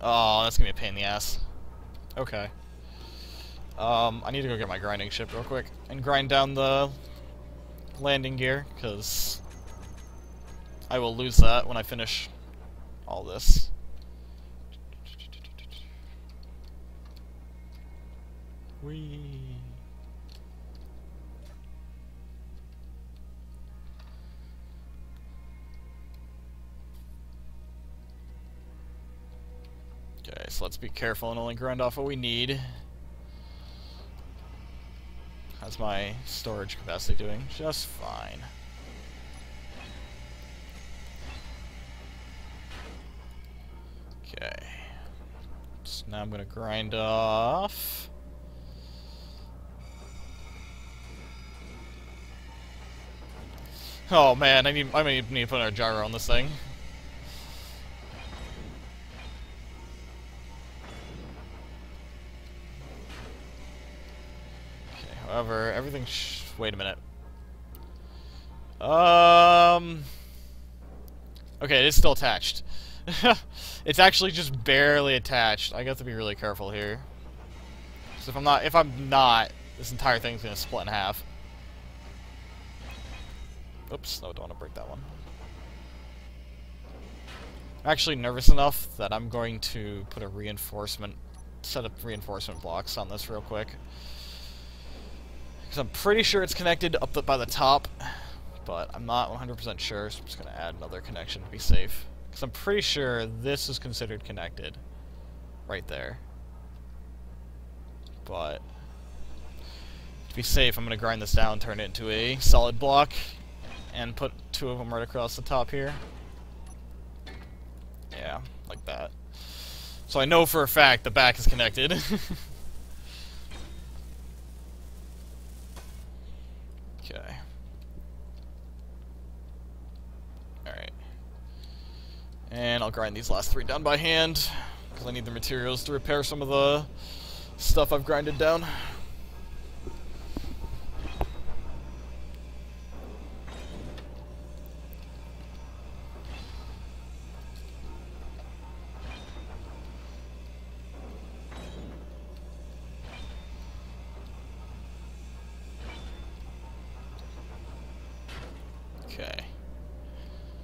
Oh, that's gonna be a pain in the ass. Okay. I need to go get my grinding ship real quick and grind down the landing gear, because I will lose that when I finish all this. Whee. Okay, so let's be careful and only grind off what we need. How's my storage capacity doing? Just fine. Okay. So now I'm gonna grind off. Oh man, I need to put a gyro on this thing. Okay, however, everything wait a minute. Okay, it is still attached. It's actually just barely attached. I got to be really careful here. So if I'm not, this entire thing's gonna split in half. Oops, no, I don't want to break that one. I'm actually nervous enough that I'm going to put a set up reinforcement blocks on this real quick. Because I'm pretty sure it's connected up by the top, but I'm not 100% sure, so I'm just going to add another connection to be safe. Because I'm pretty sure this is considered connected. Right there. But to be safe, I'm going to grind this down, turn it into a solid block, and put two of them right across the top here. Yeah, like that. So I know for a fact the back is connected. Okay. Alright. And I'll grind these last three down by hand, because I need the materials to repair some of the stuff I've grinded down. Okay.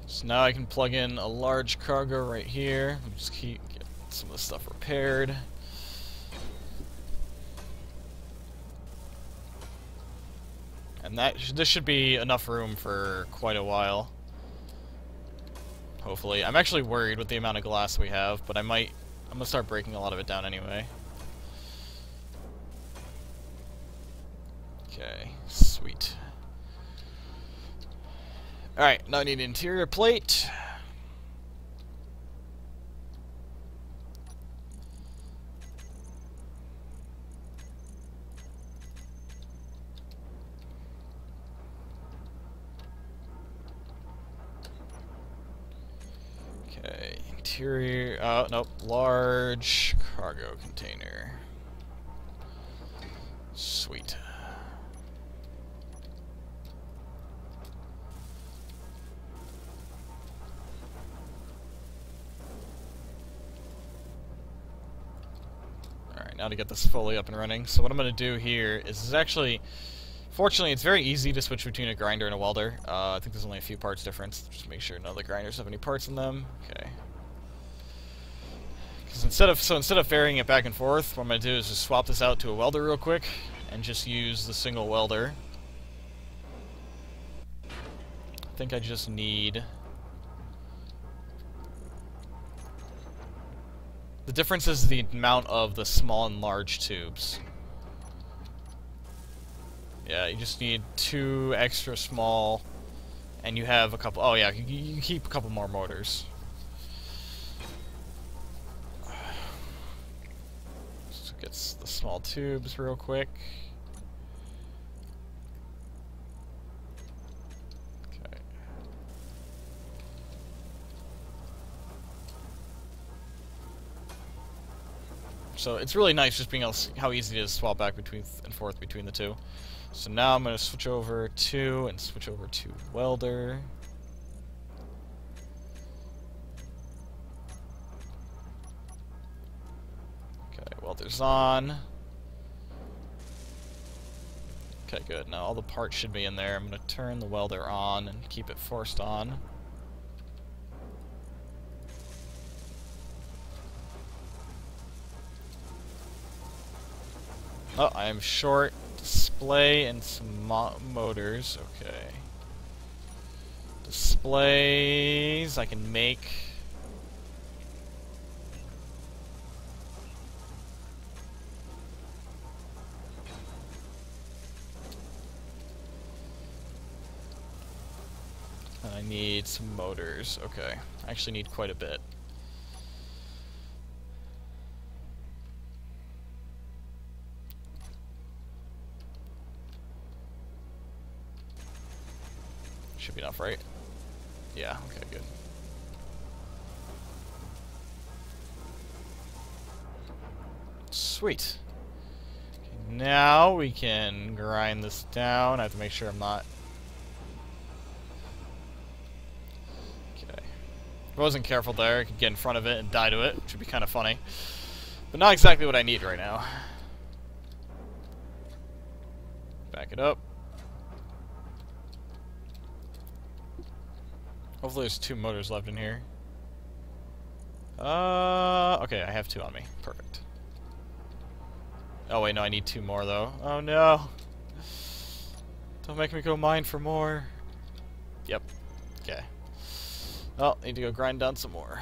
So now I can plug in a large cargo right here. Just get some of the stuff repaired. And this should be enough room for quite a while. Hopefully. I'm actually worried with the amount of glass we have, but I'm gonna start breaking a lot of it down anyway. Okay, sweet. Alright, now I need an interior plate. Okay, interior, oh, nope, large cargo container. Sweet. Now to get this fully up and running. So what I'm going to do here is actually, fortunately, it's very easy to switch between a grinder and a welder. I think there's only a few parts difference. Just make sure none of the grinders have any parts in them. Okay. Because instead of varying it back and forth, what I'm going to do is just swap this out to a welder real quick and just use the single welder. I think I just need... The difference is the amount of the small and large tubes. Yeah, you just need 2 extra small, and you have a couple... Oh yeah, you keep a couple more motors. Just get the small tubes real quick. So it's really nice just being able to see how easy it is to swap back and forth between the two. So now I'm going to switch over to welder. Welders on. Okay, good. Now all the parts should be in there. I'm going to turn the welder on and keep it forced on. Oh, I am short display and some motors. Okay. Displays I can make. And I need some motors. Okay. I actually need quite a bit. Should be enough, right? Yeah, okay, good. Sweet. Okay, now we can grind this down. I have to make sure I'm not... Okay. If I wasn't careful there, I could get in front of it and die to it, which would be kind of funny. But not exactly what I need right now. Back it up. Hopefully there's 2 motors left in here. Okay, I have 2 on me. Perfect. Oh wait, no, I need 2 more though. Oh no! Don't make me go mine for more. Yep. Okay. Well, need to go grind down some more.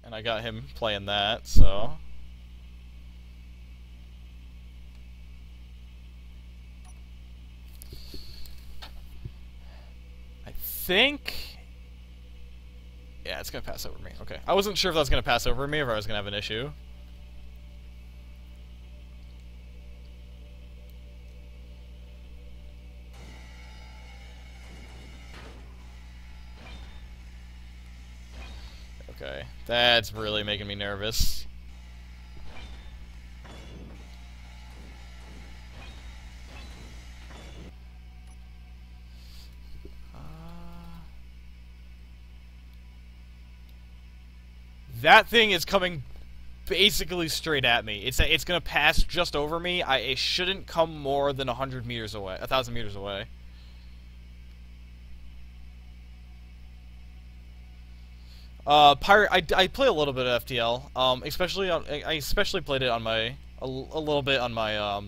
And I got him playing that, so... I think... Yeah, it's gonna pass over me. Okay. I wasn't sure if that was gonna pass over me or if I was gonna have an issue. Okay. That's really making me nervous. That thing is coming basically straight at me. It's gonna pass just over me. It shouldn't come more than 100 meters away, 1,000 meters away. Pirate. I play a little bit of FTL. Especially on, I especially played it on my a little bit on my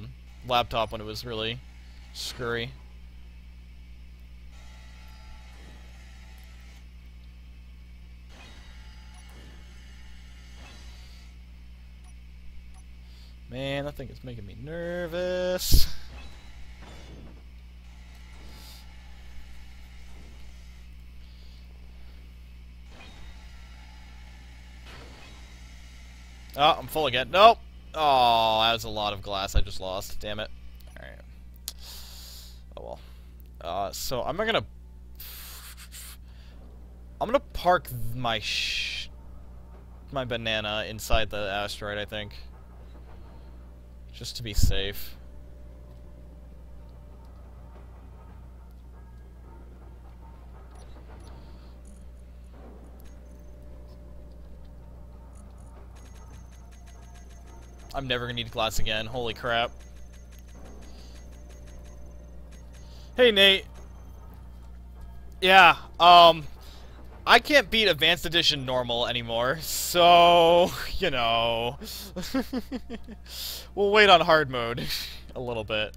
laptop when it was really scurry. Man, that thing is making me nervous. Oh, I'm full again. Nope. Oh, that was a lot of glass I just lost. Damn it. Alright. Oh well. So I'm gonna park my banana inside the asteroid, I think. Just to be safe. I'm never gonna need glass again. Holy crap. Hey, Nate. Yeah, I can't beat Advanced Edition normal anymore, so, you know. We'll wait on hard mode a little bit.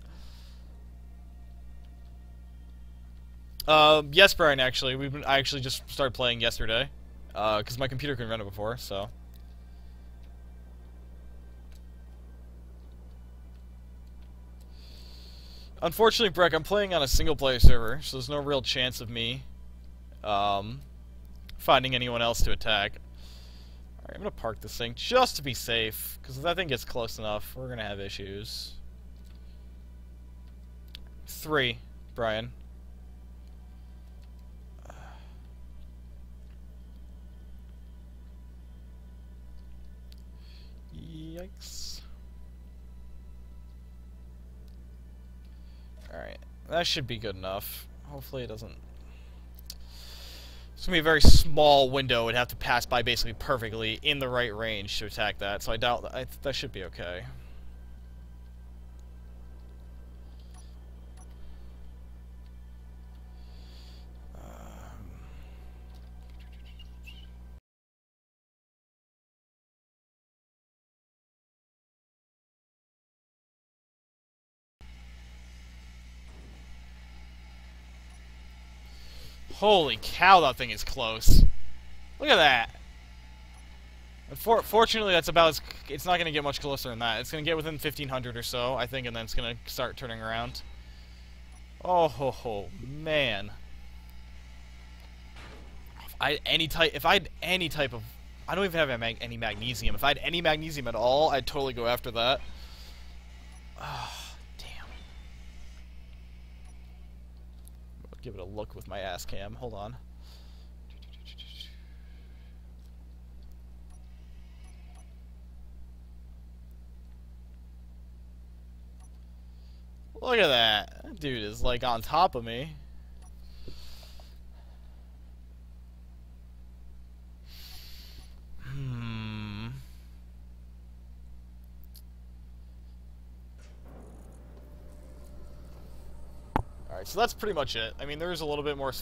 Yes, Brian, actually. I actually just started playing yesterday, because my computer couldn't run it before, so. Unfortunately, Breck, I'm playing on a single-player server, so there's no real chance of me, finding anyone else to attack. Alright, I'm gonna park this thing just to be safe, because if that thing gets close enough, we're gonna have issues. 3, Brian. Yikes. Alright, that should be good enough. Hopefully it doesn't... It's going to be a very small window. It'd have to pass by basically perfectly in the right range to attack that, so I doubt that should be okay. Holy cow, that thing is close. Look at that. Fortunately, that's about as... It's not going to get much closer than that. It's going to get within 1,500 or so, I think, and then it's going to start turning around. Oh, ho, man. If I had any type of... I don't even have any magnesium. If I had any magnesium at all, I'd totally go after that. Oh, damn. I'll give it a look with my ass cam. Hold on. Look at that. That dude is like on top of me. Alright, so that's pretty much it. I mean, there is a little bit more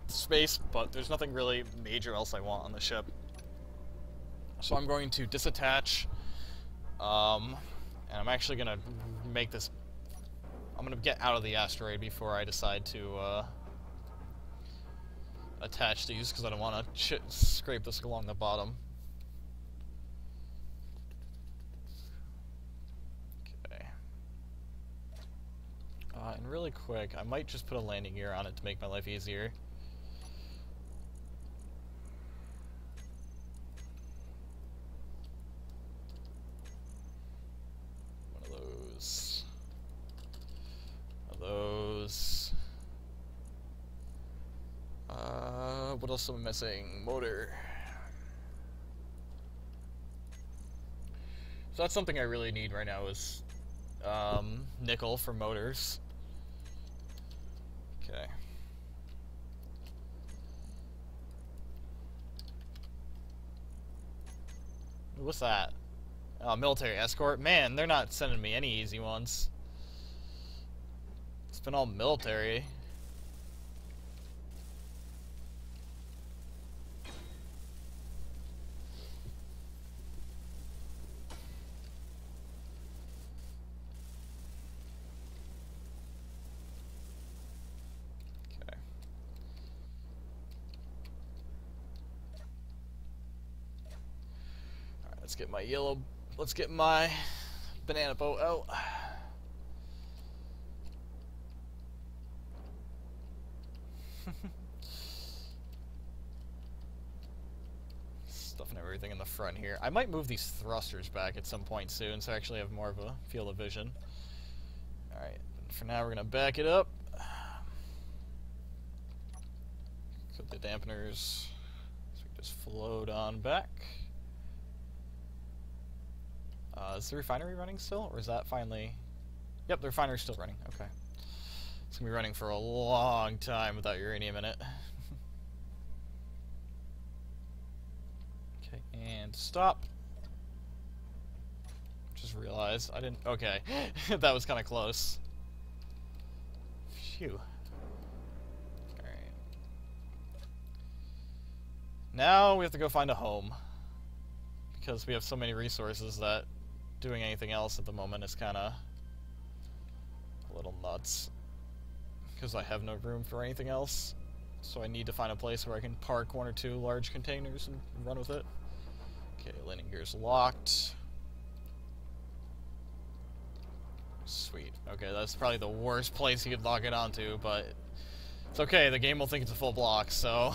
space, but there's nothing really major else I want on the ship. So I'm going to disattach, and I'm actually going to make this... I'm going to get out of the asteroid before I decide to attach these, because I don't want to scrape this along the bottom. Okay. And really quick, I might just put a landing gear on it to make my life easier. What else am I missing? Motor. So that's something I really need right now is nickel for motors. Okay. What's that? Oh, military escort? Man, they're not sending me any easy ones. It's been all military. Let's get my banana boat out. Stuffing everything in the front here. I might move these thrusters back at some point soon, so I actually have more of a field of vision. Alright, for now we're gonna back it up. Cut the dampeners, so we can just float on back. Is the refinery running still, or is that finally... Yep, the refinery's still running, okay. It's gonna be running for a long time without uranium in it. Okay, and stop. Just realized I didn't... Okay, that was kind of close. Phew. Alright. Now we have to go find a home. Because we have so many resources that doing anything else at the moment is kind of a little nuts. Because I have no room for anything else. So I need to find a place where I can park 1 or 2 large containers and run with it. Okay, landing gear's locked. Sweet. Okay, that's probably the worst place you could lock it onto, but it's okay, the game will think it's a full block, so...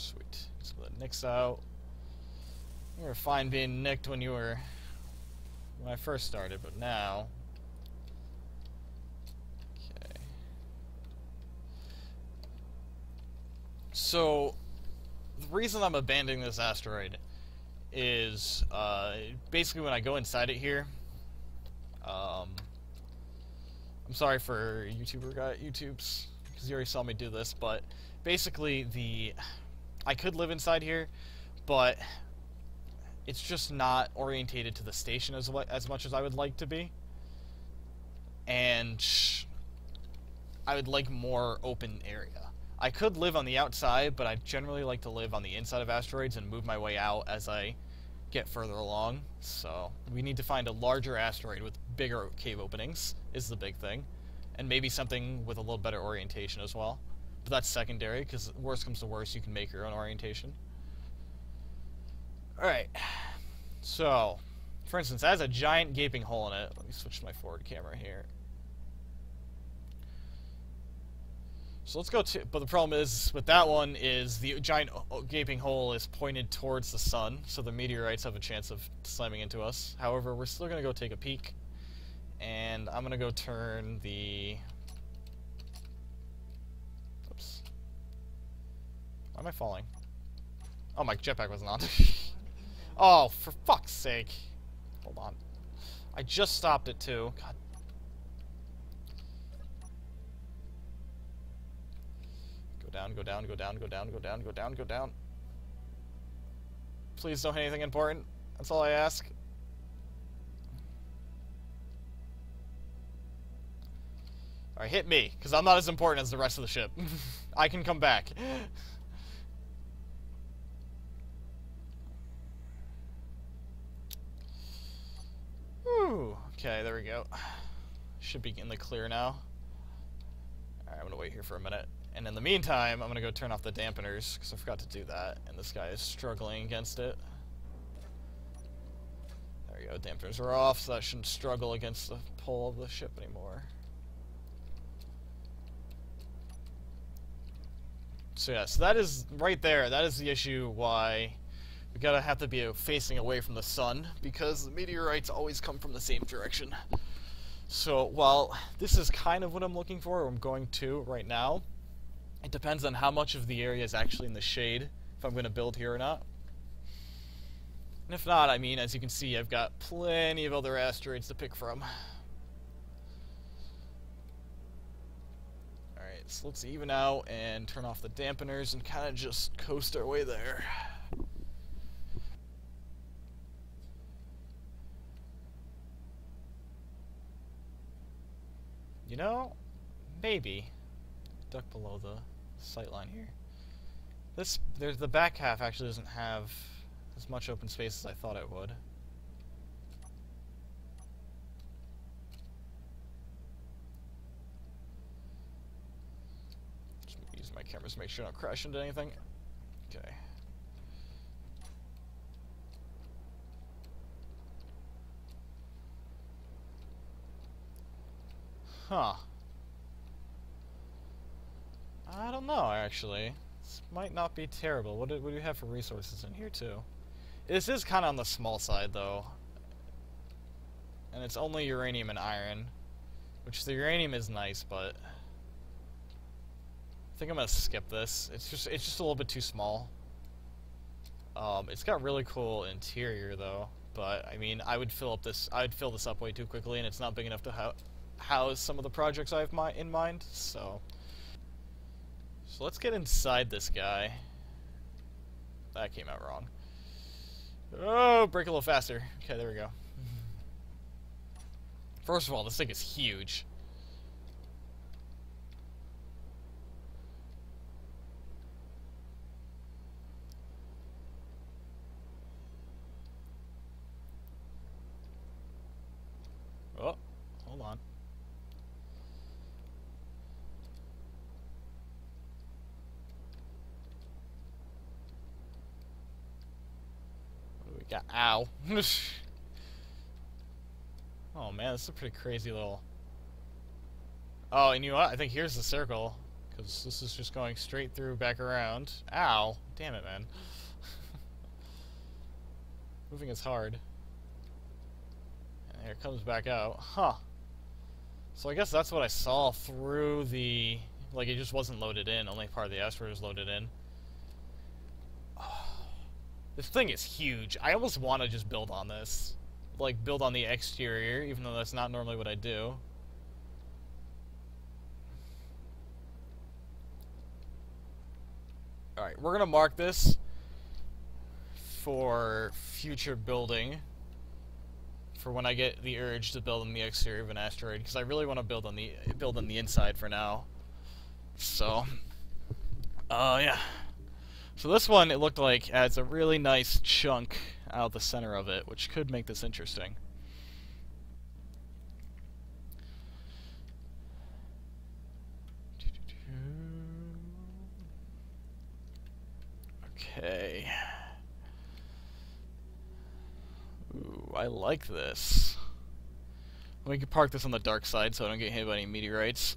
Sweet. So the nicks out. You were fine being nicked when I first started, but now. Okay. So the reason I'm abandoning this asteroid is basically when I go inside it here. I'm sorry for YouTubes because you already saw me do this, but basically I could live inside here, but it's just not orientated to the station as much as I would like to be, and I would like more open area. I could live on the outside, but I generally like to live on the inside of asteroids and move my way out as I get further along. So we need to find a larger asteroid with bigger cave openings is the big thing, and maybe something with a little better orientation as well. But that's secondary, because worst comes to worst, you can make your own orientation. Alright, so for instance, that has a giant gaping hole in it. Let me switch to my forward camera here. So let's go to, but the problem is with that one is the giant gaping hole is pointed towards the sun, so the meteorites have a chance of slamming into us. However, we're still going to go take a peek, and I'm going to go turn the... Oops. Why am I falling? Oh, my jetpack wasn't on. Oh, for fuck's sake. Hold on. I just stopped it too. God. Go down, go down, go down, go down, go down, go down, go down. Please don't hit anything important. That's all I ask. Alright, hit me, because I'm not as important as the rest of the ship. I can come back. Whew. Okay, there we go. Should be in the clear now. Alright, I'm gonna wait here for a minute. And in the meantime, I'm gonna go turn off the dampeners, because I forgot to do that, and this guy is struggling against it. There we go, dampeners are off, so that shouldn't struggle against the pull of the ship anymore. So yeah, so that is, right there, that is the issue why we gotta have to be facing away from the sun, because the meteorites always come from the same direction. So while this is kind of what I'm looking for, or I'm going to right now, it depends on how much of the area is actually in the shade, if I'm going to build here or not. And if not, I mean, as you can see, I've got plenty of other asteroids to pick from. Alright, so let's even out and turn off the dampeners and kind of just coast our way there. You know, maybe duck below the sightline here. There's the back half actually doesn't have as much open space as I thought it would. Just use my cameras to make sure I don't crash into anything. Okay. Huh. I don't know, actually. This might not be terrible. What do we have for resources in here, too? This is kind of on the small side, though. And it's only uranium and iron. Which, the uranium is nice, but... I think I'm gonna skip this. It's just a little bit too small. It's got really cool interior, though. But, I mean, I'd fill this up way too quickly, and it's not big enough to house some of the projects I have in mind, so... So let's get inside this guy. That came out wrong. Oh, brake a little faster. Okay, there we go. First of all, this thing is huge. Oh, hold on. Yeah, ow. Oh man, this is a pretty crazy little... Oh, and you know what? I think here's the circle. because this is just going straight through, back around. Ow! Damn it, man. Moving is hard. And here it comes back out. Huh. So I guess that's what I saw through the... Like, it just wasn't loaded in. Only part of the asteroid was loaded in. This thing is huge. I almost want to just build on this. Like, build on the exterior, even though that's not normally what I do. Alright, we're gonna mark this for future building. For when I get the urge to build on the exterior of an asteroid, because I really want to build on the inside for now. So, yeah. So this one, it looked like, adds a really nice chunk out the center of it, which could make this interesting. Okay. Ooh, I like this. We can park this on the dark side so I don't get hit by any meteorites.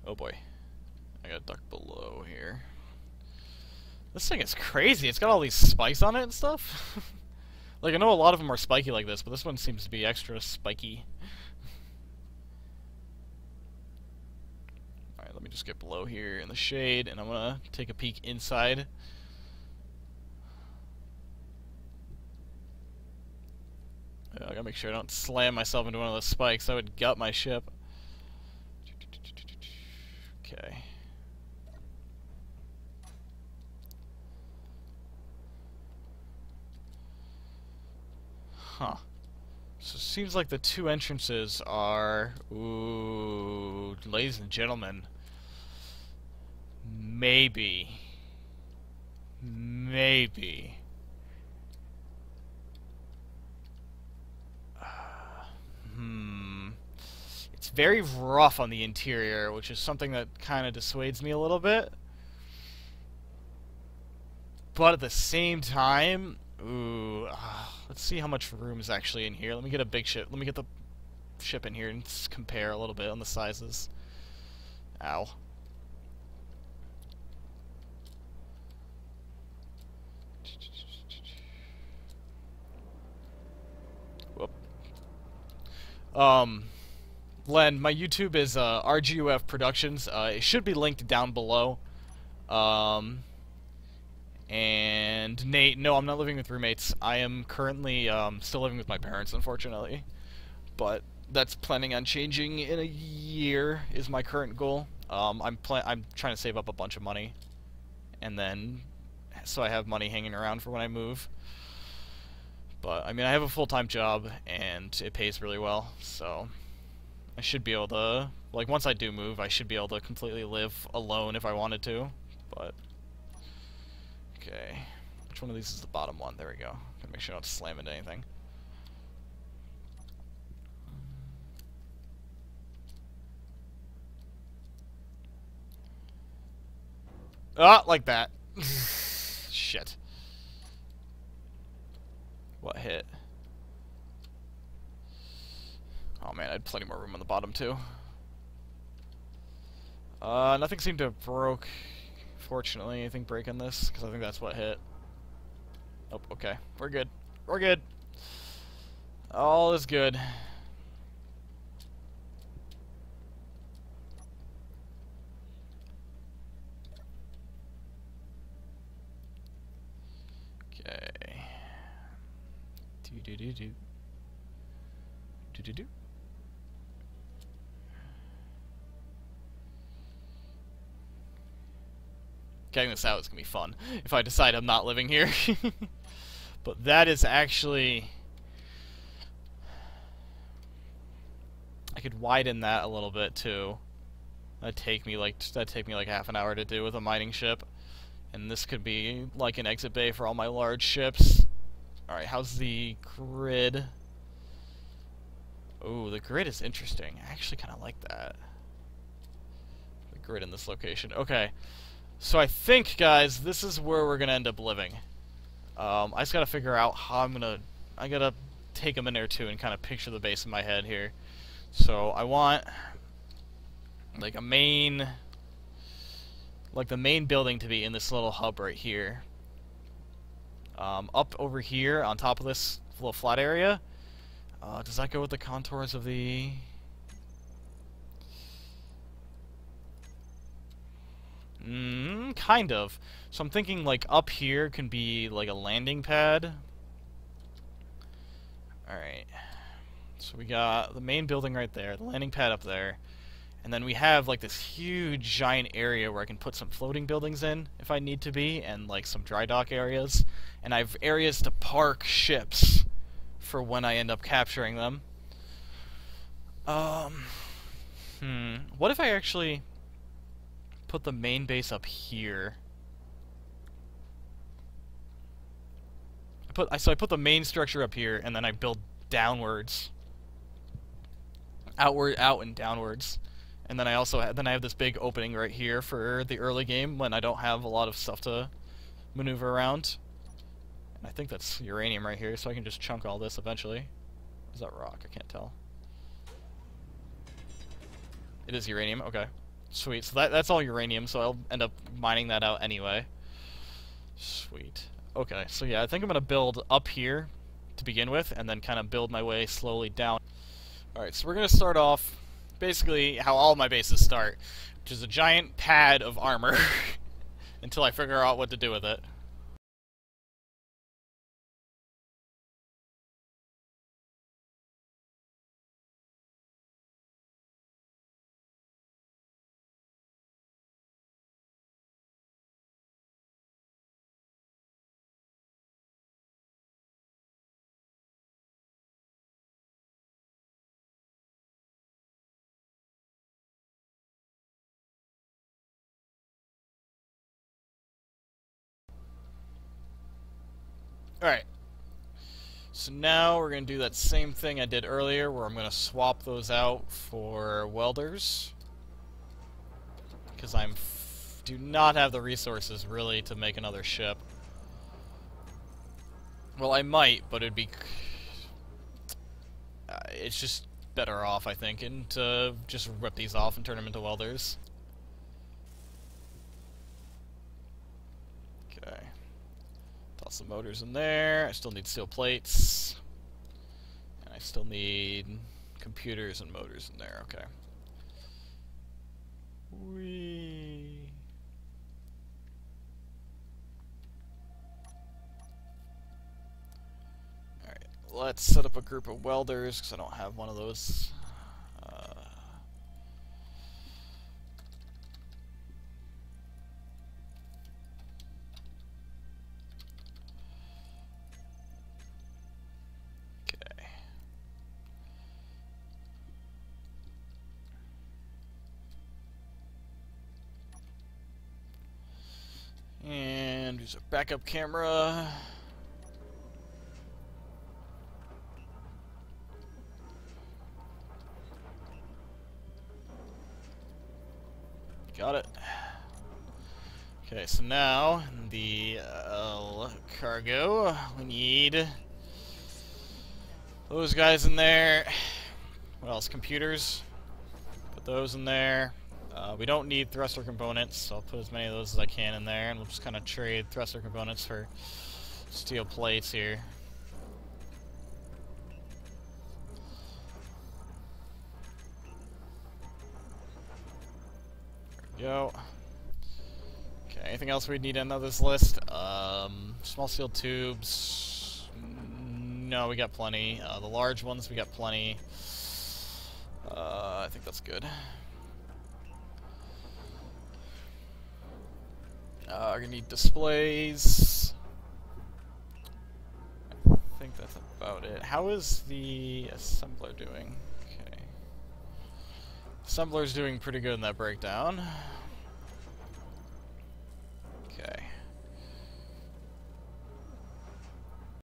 Oh boy. I gotta duck below here. This thing is crazy. It's got all these spikes on it and stuff. Like, I know a lot of them are spiky like this, but this one seems to be extra spiky. Alright, let me just get below here in the shade, and I'm gonna take a peek inside. I gotta make sure I don't slam myself into one of those spikes. That would gut my ship. Okay. Huh. So it seems like the two entrances are... Ooh, ladies and gentlemen. Maybe. Maybe. It's very rough on the interior, which is something that kind of dissuades me a little bit. But at the same time... Ooh, let's see how much room is actually in here. Let me get a big ship. Let me get the ship in here and compare a little bit on the sizes. Ow. Whoop. Len, my YouTube is RGUF Productions. It should be linked down below. And Nate, no, I'm not living with roommates. I am currently still living with my parents, unfortunately. But that's planning on changing in a year. Is my current goal. I'm trying to save up a bunch of money, and then so I have money hanging around for when I move. But I mean, I have a full-time job and it pays really well, so I should be able to, like, once I do move, I should be able to completely live alone if I wanted to. But okay, which one of these is the bottom one? There we go. Gotta make sure I don't slam into anything. Ah, like that. Shit. What hit? Oh man, I had plenty more room on the bottom too. Nothing seemed to have broke. Fortunately, anything break on this? Because I think that's what hit. Oh, okay. We're good. We're good. All is good. Okay. Do-do-do-do. Do-do-do. Getting this out is gonna be fun if I decide I'm not living here. But that is actually... I could widen that a little bit too. That'd take me like half an hour to do with a mining ship. And this could be like an exit bay for all my large ships. Alright, how's the grid? Ooh, the grid is interesting. I actually kind of like that. The grid in this location. Okay. So I think, guys, this is where we're going to end up living. I just got to figure out how I'm going to... I got to take a minute or two and kind of picture the base in my head here. So I want, like, a main... like, the main building to be in this little hub right here. Up over here, on top of this little flat area. Does that go with the contours of the... kind of. So I'm thinking, like, up here can be, like, a landing pad. Alright. So we got the main building right there, the landing pad up there. And then we have, like, this huge, giant area where I can put some floating buildings in, if I need to be, and, like, some dry dock areas. And I have areas to park ships for when I end up capturing them. What if I actually put the main base up here? So I put the main structure up here, and then I build downwards. Out and downwards. And then I also have this big opening right here for the early game when I don't have a lot of stuff to maneuver around. And I think that's uranium right here, so I can just chunk all this eventually. Is that rock? I can't tell. It is uranium, okay. Sweet, so that's all uranium, so I'll end up mining that out anyway. Sweet. Okay, so yeah, I think I'm going to build up here to begin with, and then kind of build my way slowly down. Alright, so we're going to start off basically how all my bases start, which is a giant pad of armor until I figure out what to do with it. Alright, so now we're going to do that same thing I did earlier, where I'm going to swap those out for welders. Because do not have the resources, really, to make another ship. Well, I might, but it'd be... it's just better off, I think, and to just rip these off and turn them into welders. Okay. Toss the motors in there. I still need steel plates. And I still need computers and motors in there. Okay. Whee. Alright, let's set up a group of welders, because I don't have one of those. And use a backup camera. Got it. Okay, so now the cargo. We need those guys in there. What else? Computers. Put those in there. We don't need thruster components, so I'll put as many of those as I can in there, and we'll just kind of trade thruster components for steel plates here. There we go. Okay, anything else we'd need on this list? Small steel tubes. No, we got plenty. The large ones, we got plenty. I think that's good. We're gonna need displays. I think that's about it. How is the assembler doing? Okay. Assembler's doing pretty good in that breakdown.